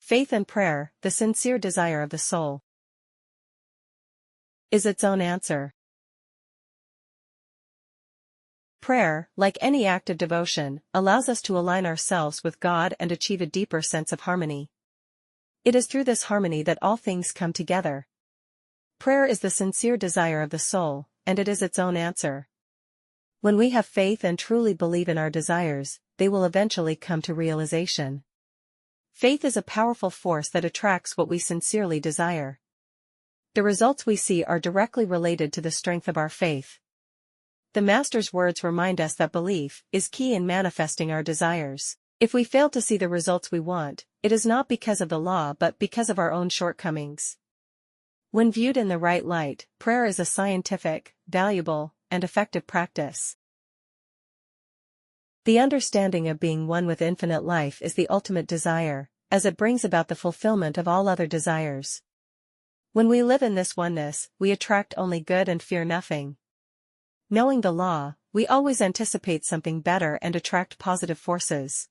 Faith and prayer, the sincere desire of the soul, is its own answer. Prayer, like any act of devotion, allows us to align ourselves with God and achieve a deeper sense of harmony. It is through this harmony that all things come together. Prayer is the sincere desire of the soul, and it is its own answer. When we have faith and truly believe in our desires, they will eventually come to realization. Faith is a powerful force that attracts what we sincerely desire. The results we see are directly related to the strength of our faith. The Master's words remind us that belief is key in manifesting our desires. If we fail to see the results we want, it is not because of the law but because of our own shortcomings. When viewed in the right light, prayer is a scientific, valuable, and effective practice. The understanding of being one with infinite life is the ultimate desire, as it brings about the fulfillment of all other desires. When we live in this oneness, we attract only good and fear nothing. Knowing the law, we always anticipate something better and attract positive forces.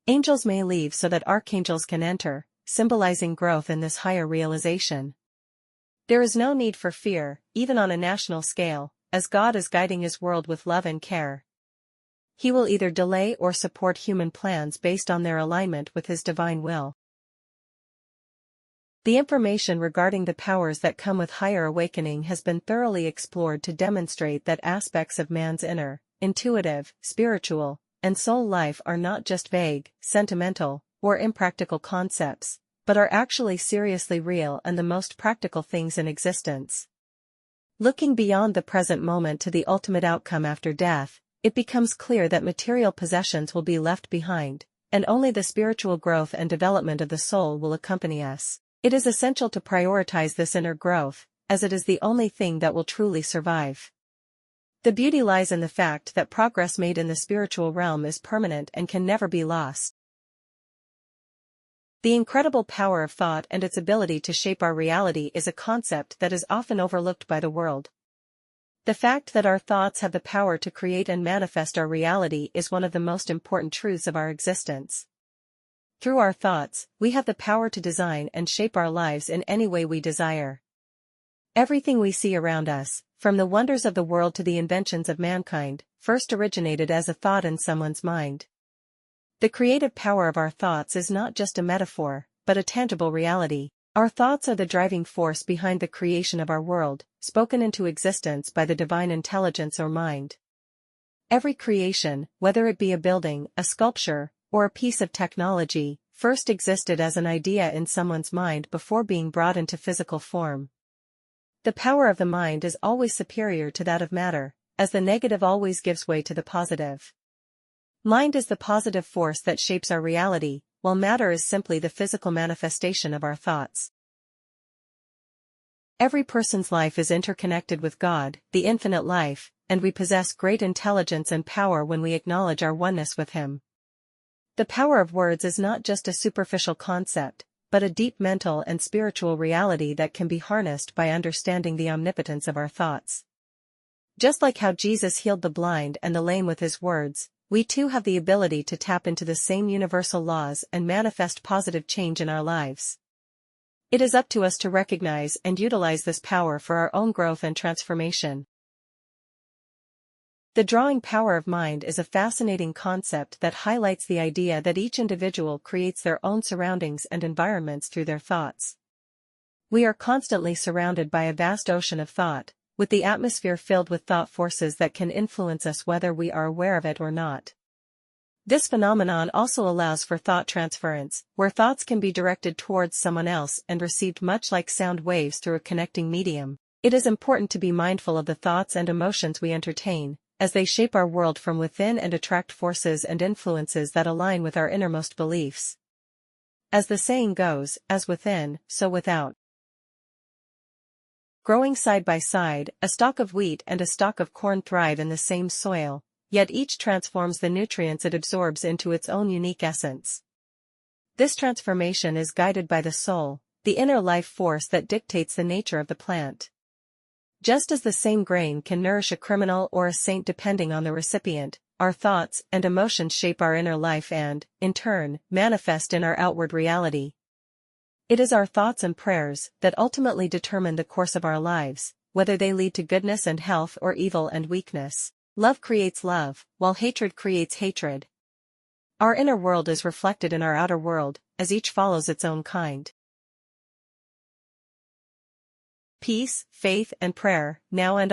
Angels may leave so that archangels can enter, symbolizing growth in this higher realization. There is no need for fear, even on a national scale, as God is guiding His world with love and care. He will either delay or support human plans based on their alignment with His divine will. The information regarding the powers that come with higher awakening has been thoroughly explored to demonstrate that aspects of man's inner, intuitive, spiritual, and soul life are not just vague, sentimental, or impractical concepts, but are actually seriously real and the most practical things in existence. Looking beyond the present moment to the ultimate outcome after death, it becomes clear that material possessions will be left behind, and only the spiritual growth and development of the soul will accompany us. It is essential to prioritize this inner growth, as it is the only thing that will truly survive. The beauty lies in the fact that progress made in the spiritual realm is permanent and can never be lost. The incredible power of thought and its ability to shape our reality is a concept that is often overlooked by the world. The fact that our thoughts have the power to create and manifest our reality is one of the most important truths of our existence. Through our thoughts, we have the power to design and shape our lives in any way we desire. Everything we see around us, from the wonders of the world to the inventions of mankind, first originated as a thought in someone's mind. The creative power of our thoughts is not just a metaphor, but a tangible reality. Our thoughts are the driving force behind the creation of our world, spoken into existence by the divine intelligence or mind. Every creation, whether it be a building, a sculpture, or a piece of technology, first existed as an idea in someone's mind before being brought into physical form. The power of the mind is always superior to that of matter, as the negative always gives way to the positive. Mind is the positive force that shapes our reality, while matter is simply the physical manifestation of our thoughts. Every person's life is interconnected with God, the infinite life, and we possess great intelligence and power when we acknowledge our oneness with Him. The power of words is not just a superficial concept, but a deep mental and spiritual reality that can be harnessed by understanding the omnipotence of our thoughts. Just like how Jesus healed the blind and the lame with His words, we too have the ability to tap into the same universal laws and manifest positive change in our lives. It is up to us to recognize and utilize this power for our own growth and transformation. The drawing power of mind is a fascinating concept that highlights the idea that each individual creates their own surroundings and environments through their thoughts. We are constantly surrounded by a vast ocean of thought, with the atmosphere filled with thought forces that can influence us whether we are aware of it or not. This phenomenon also allows for thought transference, where thoughts can be directed towards someone else and received much like sound waves through a connecting medium. It is important to be mindful of the thoughts and emotions we entertain, as they shape our world from within and attract forces and influences that align with our innermost beliefs. As the saying goes, as within, so without. Growing side by side, a stalk of wheat and a stalk of corn thrive in the same soil, yet each transforms the nutrients it absorbs into its own unique essence. This transformation is guided by the soul, the inner life force that dictates the nature of the plant. Just as the same grain can nourish a criminal or a saint depending on the recipient, our thoughts and emotions shape our inner life and, in turn, manifest in our outward reality. It is our thoughts and prayers that ultimately determine the course of our lives, whether they lead to goodness and health or evil and weakness. Love creates love, while hatred creates hatred. Our inner world is reflected in our outer world, as each follows its own kind. Peace, faith, and prayer, now and always.